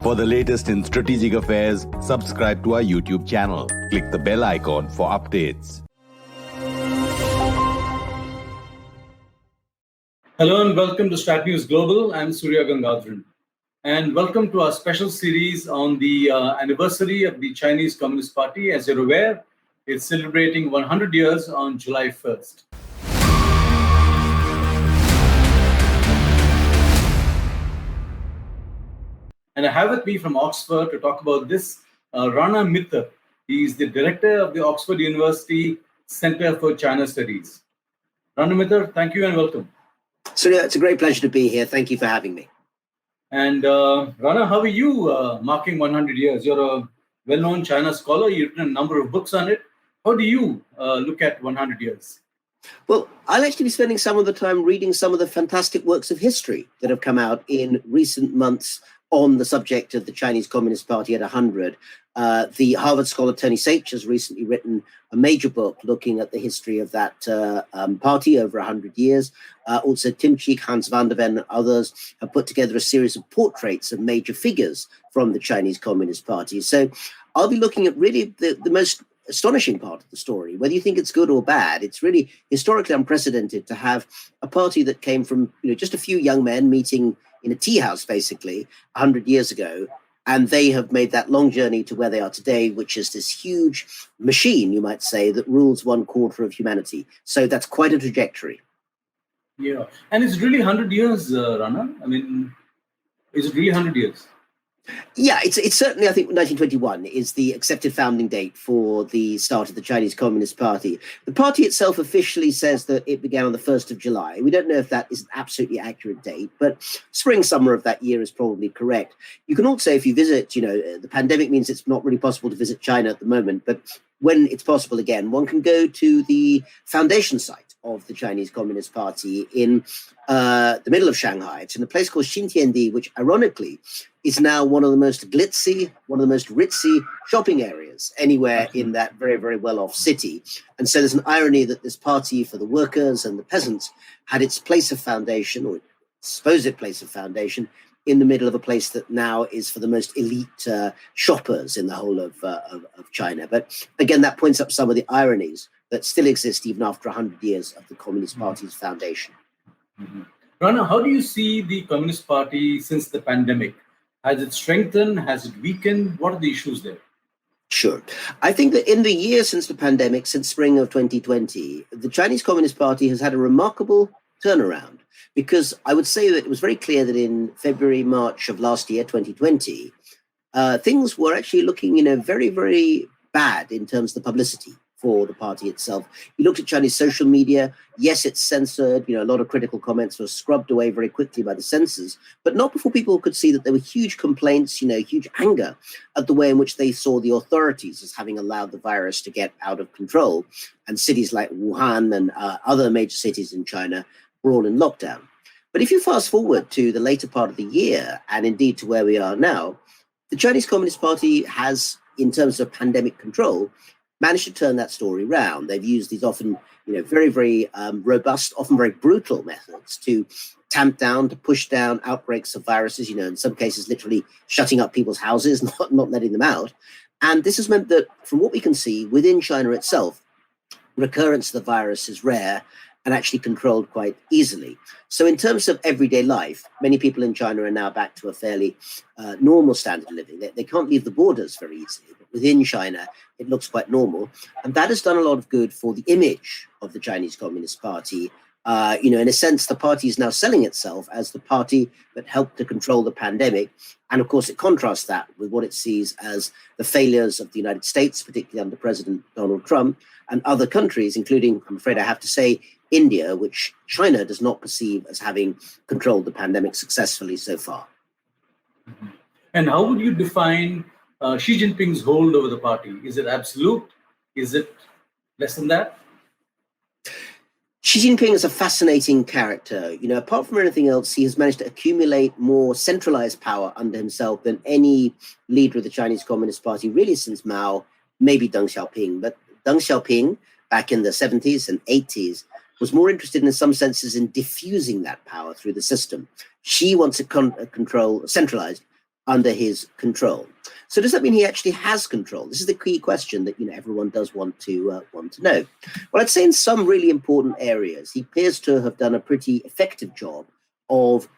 For the latest in strategic affairs, subscribe to our YouTube channel. Click the bell icon for updates. Hello and welcome to StratNewsGlobal. I'm Surya Gangadharan. And welcome to our special series on the anniversary of the Chinese Communist Party. As you're aware, it's celebrating 100 years on July 1st. And I have with me from Oxford to talk about this, Rana Mitter. He's the director of the Oxford University Center for China Studies. Rana Mitter, thank you and welcome. Surya, it's a great pleasure to be here. Thank you for having me. And Rana, how are you marking 100 years? You're a well-known China scholar. You've written a number of books on it. How do you look at 100 years? Well, I'll actually be spending some of the time reading some of the fantastic works of history that have come out in recent months on the subject of the Chinese Communist Party at 100. The Harvard scholar Tony Sach has recently written a major book looking at the history of that party over 100 years. Also, Tim Cheek, Hans van der Ven, and others have put together a series of portraits of major figures from the Chinese Communist Party. So I'll be looking at really the most astonishing part of the story. Whether you think it's good or bad, it's really historically unprecedented to have a party that came from just a few young men meeting in a tea house, basically, 100 years ago. And they have made that long journey to where they are today, which is this huge machine, you might say, that rules 1/4 of humanity. So that's quite a trajectory. Yeah. And it's really 100 years, Rana. I mean, is it really 100 years? Yeah, it's certainly, I think 1921 is the accepted founding date for the start of the Chinese Communist Party. The party itself officially says that it began on the 1st of July. We don't know if that is an absolutely accurate date, but spring, summer of that year is probably correct. You can also, if you visit, the pandemic means it's not really possible to visit China at the moment, but when it's possible again, one can go to the foundation site of the Chinese Communist Party in the middle of Shanghai. It's in a place called Xintiandi, which ironically is now one of the most glitzy, one of the most ritzy shopping areas anywhere in that very, very well-off city. And so there's an irony that this party for the workers and the peasants had its place of foundation, or supposed place of foundation, in the middle of a place that now is for the most elite shoppers in the whole of China. But again, that points up some of the ironies that still exist even after 100 years of the Communist Party's foundation. Mm-hmm. Rana, how do you see the Communist Party since the pandemic? Has it strengthened? Has it weakened? What are the issues there? Sure. I think that in the year since the pandemic, since spring of 2020, the Chinese Communist Party has had a remarkable turnaround, because I would say that it was very clear that in February, March of last year, 2020, things were actually looking, very, very bad in terms of the publicity for the party itself. You looked at Chinese social media. Yes, it's censored. A lot of critical comments were scrubbed away very quickly by the censors, but not before people could see that there were huge complaints, huge anger at the way in which they saw the authorities as having allowed the virus to get out of control. And cities like Wuhan and other major cities in China were all in lockdown. But if you fast forward to the later part of the year, and indeed to where we are now, the Chinese Communist Party has, in terms of pandemic control, managed to turn that story around. They've used these often, very, very robust, often very brutal methods to tamp down, to push down outbreaks of viruses, in some cases literally shutting up people's houses, not letting them out. And this has meant that, from what we can see, within China itself, recurrence of the virus is rare and actually controlled quite easily. So in terms of everyday life, many people in China are now back to a fairly normal standard of living. They can't leave the borders very easily, but within China, it looks quite normal. And that has done a lot of good for the image of the Chinese Communist Party. In a sense, the party is now selling itself as the party that helped to control the pandemic. And of course, it contrasts that with what it sees as the failures of the United States, particularly under President Donald Trump, and other countries, including, I'm afraid I have to say, India, which China does not perceive as having controlled the pandemic successfully so far. Mm-hmm. And how would you define Xi Jinping's hold over the party? Is it absolute? Is it less than that? Xi Jinping is a fascinating character. Apart from anything else, he has managed to accumulate more centralized power under himself than any leader of the Chinese Communist Party, really since Mao, maybe Deng Xiaoping. But Deng Xiaoping, back in the 70s and 80s, was more interested in some senses in diffusing that power through the system. Xi wants it centralized under his control. So does that mean he actually has control? This is the key question that everyone does want to know. Well, I'd say in some really important areas, he appears to have done a pretty effective job of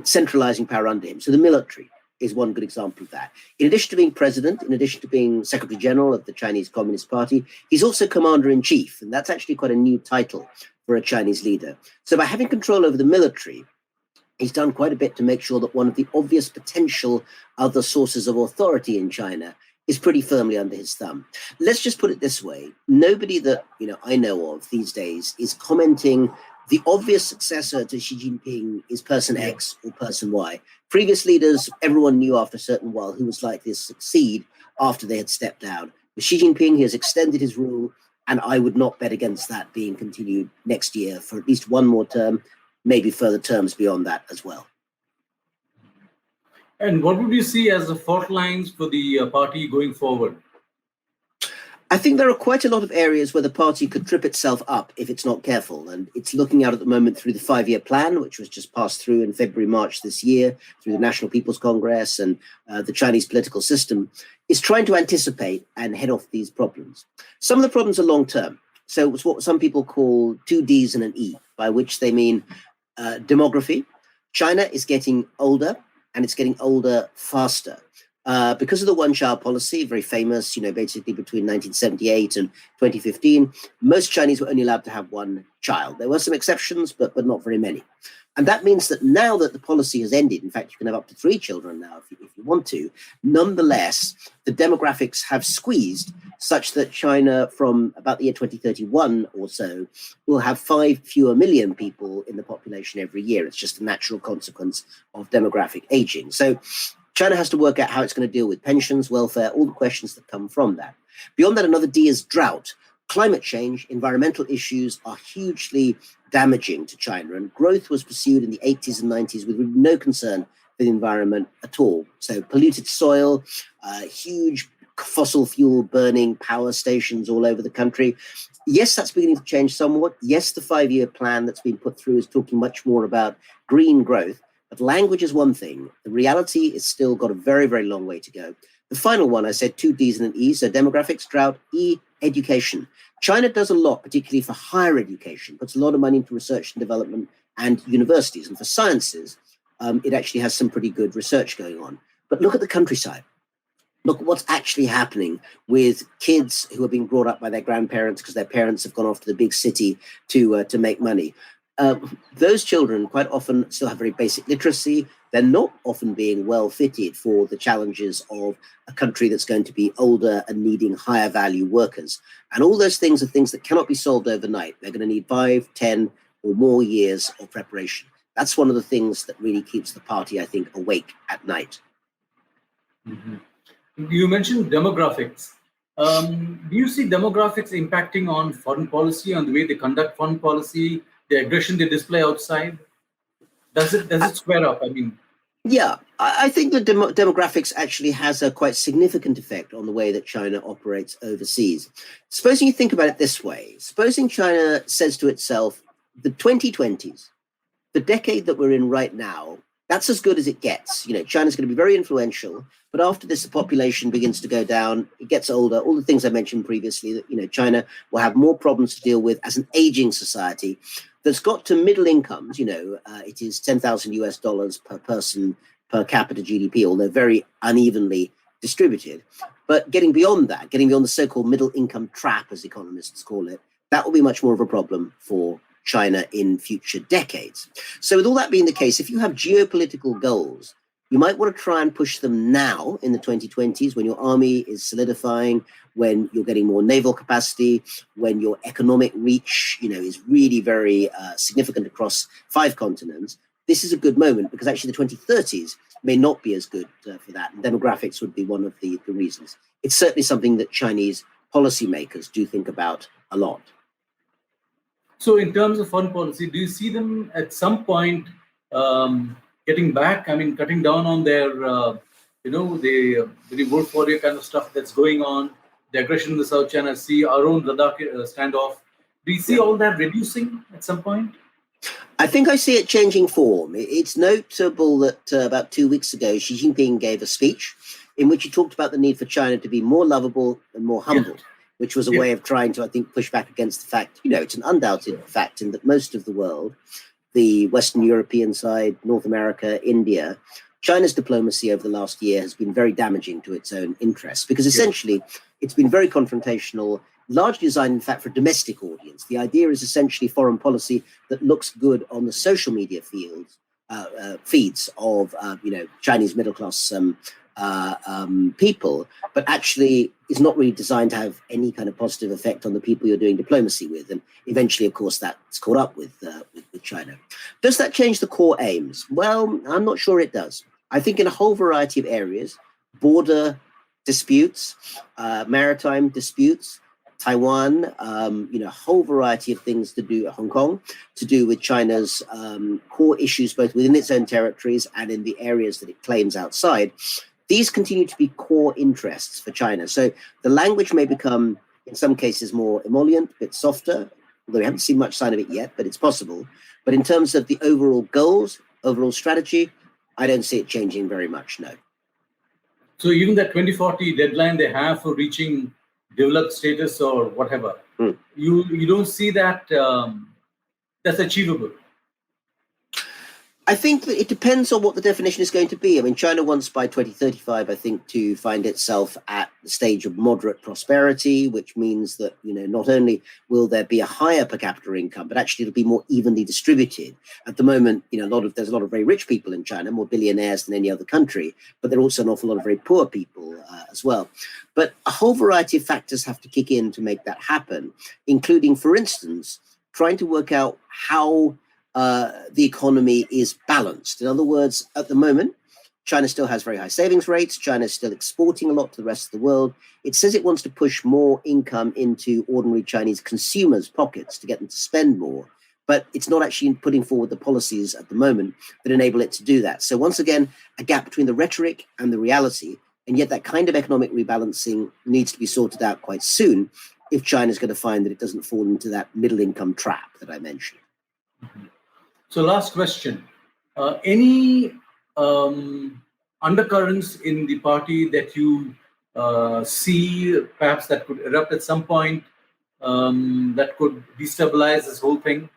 centralizing power under him. So the military is one good example of that. In addition to being president, in addition to being Secretary General of the Chinese Communist Party, he's also Commander-in-Chief, and that's actually quite a new title for a Chinese leader. So by having control over the military, he's done quite a bit to make sure that one of the obvious potential other sources of authority in China is pretty firmly under his thumb. Let's just put it this way. Nobody that I know of these days is commenting the obvious successor to Xi Jinping is person X or person Y. Previous leaders, everyone knew after a certain while who was likely to succeed after they had stepped down. With Xi Jinping, he has extended his rule, and I would not bet against that being continued next year for at least one more term, maybe further terms beyond that as well. And what would you see as the fault lines for the party going forward? I think there are quite a lot of areas where the party could trip itself up if it's not careful. And it's looking out at the moment through the 5-year plan, which was just passed through in February, March this year, through the National People's Congress and the Chinese political system, is trying to anticipate and head off these problems. Some of the problems are long term. So it's what some people call 2 Ds and an E, by which they mean demography. China is getting older, and it's getting older faster. Because of the one-child policy, very famous, basically between 1978 and 2015, most Chinese were only allowed to have one child. There were some exceptions, but not very many. And that means that now that the policy has ended, in fact, you can have up to 3 children now if you want to, nonetheless, the demographics have squeezed such that China from about the year 2031 or so will have 5 fewer million people in the population every year. It's just a natural consequence of demographic aging. So China has to work out how it's going to deal with pensions, welfare, all the questions that come from that. Beyond that, another D is drought. Climate change, environmental issues are hugely damaging to China, and growth was pursued in the 80s and 90s with no concern for the environment at all. So polluted soil, huge fossil fuel burning power stations all over the country. Yes, that's beginning to change somewhat. Yes, the 5-year plan that's been put through is talking much more about green growth. But language is one thing. The reality is still got a very, very long way to go. The final one, I said 2 Ds and an E. So demographics, drought, E, education. China does a lot, particularly for higher education, puts a lot of money into research and development and universities. And for sciences, it actually has some pretty good research going on. But look at the countryside. Look at what's actually happening with kids who are being brought up by their grandparents because their parents have gone off to the big city to make money. Those children quite often still have very basic literacy. They're not often being well fitted for the challenges of a country that's going to be older and needing higher value workers. And all those things are things that cannot be solved overnight. They're going to need 5, 10 or more years of preparation. That's one of the things that really keeps the party, I think, awake at night. Mm-hmm. You mentioned demographics. Do you see demographics impacting on foreign policy, on the way they conduct foreign policy, the aggression they display outside? Does it square up? I mean, yeah, I think that demographics actually has a quite significant effect on the way that China operates overseas. Supposing you think about it this way, supposing China says to itself, the 2020s, the decade that we're in right now, that's as good as it gets. China's going to be very influential, but after this, the population begins to go down. It gets older. All the things I mentioned previously, that China will have more problems to deal with as an aging society that's got to middle incomes. It is $10,000 per person per capita GDP, although very unevenly distributed. But getting beyond that, getting beyond the so-called middle income trap, as economists call it, that will be much more of a problem for China in future decades. So with all that being the case, if you have geopolitical goals, you might want to try and push them now in the 2020s when your army is solidifying, when you're getting more naval capacity, when your economic reach, is really very significant across 5 continents. This is a good moment because actually the 2030s may not be as good for that. And demographics would be one of the reasons. It's certainly something that Chinese policymakers do think about a lot. So in terms of foreign policy, do you see them at some point getting back? I mean, cutting down on their, the vote for you kind of stuff that's going on, the aggression in the South China Sea, our own Ladakh standoff. Do you see all that reducing at some point? I think I see it changing form. It's notable that about 2 weeks ago, Xi Jinping gave a speech in which he talked about the need for China to be more lovable and more humble, which was a way of trying to, I think, push back against the fact, it's an undoubted fact in that most of the world, the Western European side, North America, India, China's diplomacy over the last year has been very damaging to its own interests because essentially it's been very confrontational, largely designed, in fact, for a domestic audience. The idea is essentially foreign policy that looks good on the social media feeds of, Chinese middle-class people, but actually is not really designed to have any kind of positive effect on the people you're doing diplomacy with. And eventually, of course, that's caught up with China. Does that change the core aims? Well, I'm not sure it does. I think in a whole variety of areas, border disputes, maritime disputes, Taiwan, a whole variety of things to do, Hong Kong, to do with China's core issues, both within its own territories and in the areas that it claims outside. These continue to be core interests for China. So the language may become, in some cases, more emollient, a bit softer, although we haven't seen much sign of it yet, but it's possible. But in terms of the overall goals, overall strategy, I don't see it changing very much, no. So even that 2040 deadline they have for reaching developed status or whatever, you don't see that that's achievable? I think that it depends on what the definition is going to be. I mean, China wants by 2035, I think, to find itself at the stage of moderate prosperity, which means that, not only will there be a higher per capita income, but actually it'll be more evenly distributed. At the moment, there's a lot of very rich people in China, more billionaires than any other country, but there are also an awful lot of very poor people as well. But a whole variety of factors have to kick in to make that happen, including, for instance, trying to work out how the economy is balanced. In other words, at the moment, China still has very high savings rates. China is still exporting a lot to the rest of the world. It says it wants to push more income into ordinary Chinese consumers' pockets to get them to spend more, but it's not actually putting forward the policies at the moment that enable it to do that. So once again, a gap between the rhetoric and the reality, and yet that kind of economic rebalancing needs to be sorted out quite soon if China's going to find that it doesn't fall into that middle income trap that I mentioned. So last question, any undercurrents in the party that you see perhaps that could erupt at some point that could destabilize this whole thing?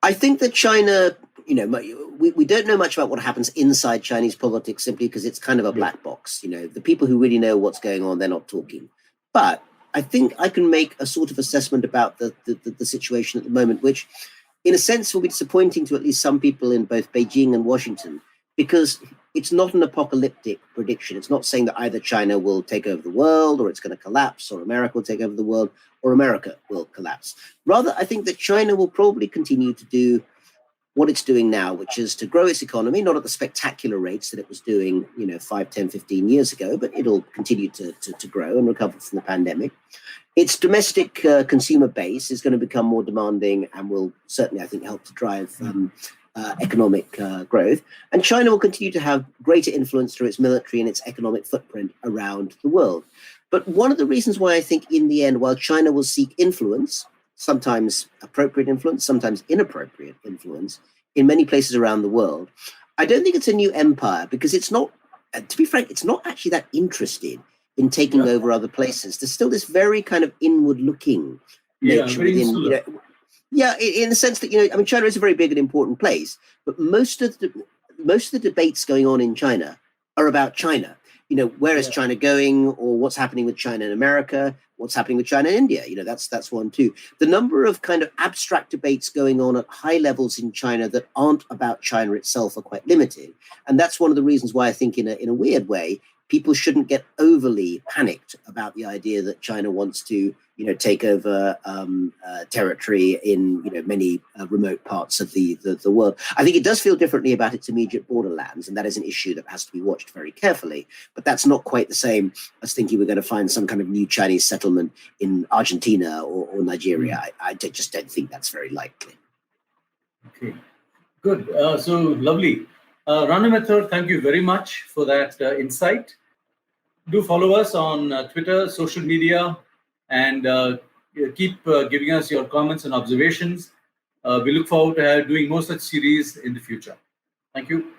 I think that China, we don't know much about what happens inside Chinese politics simply because it's kind of a black box. The people who really know what's going on, they're not talking. But I think I can make a sort of assessment about the situation at the moment, which in a sense will be disappointing to at least some people in both Beijing and Washington, because it's not an apocalyptic prediction. It's not saying that either China will take over the world or it's going to collapse, or America will take over the world or America will collapse. Rather, I think that China will probably continue to do what it's doing now, which is to grow its economy, not at the spectacular rates that it was doing, 5, 10, 15 years ago, but it'll continue to grow and recover from the pandemic. Its domestic consumer base is going to become more demanding and will certainly, I think, help to drive economic growth. And China will continue to have greater influence through its military and its economic footprint around the world. But one of the reasons why I think in the end, while China will seek influence, sometimes appropriate influence, sometimes inappropriate influence in many places around the world, I don't think it's a new empire because it's not, to be frank, it's not actually that interested in taking over other places. There's still this very kind of inward-looking nature within. In the sense that China is a very big and important place, but most of the debates going on in China are about China. Where is China going, or what's happening with China and America, what's happening with China and India. That's one too. The number of kind of abstract debates going on at high levels in China that aren't about China itself are quite limited, and that's one of the reasons why I think, in a weird way, people shouldn't get overly panicked about the idea that China wants to, take over territory in, many remote parts of the world. I think it does feel differently about its immediate borderlands, and that is an issue that has to be watched very carefully. But that's not quite the same as thinking we're going to find some kind of new Chinese settlement in Argentina or Nigeria. I just don't think that's very likely. Okay, good. So lovely. Rana Mitter, thank you very much for that insight. Do follow us on Twitter, social media, and keep giving us your comments and observations. We look forward to doing more such series in the future. Thank you.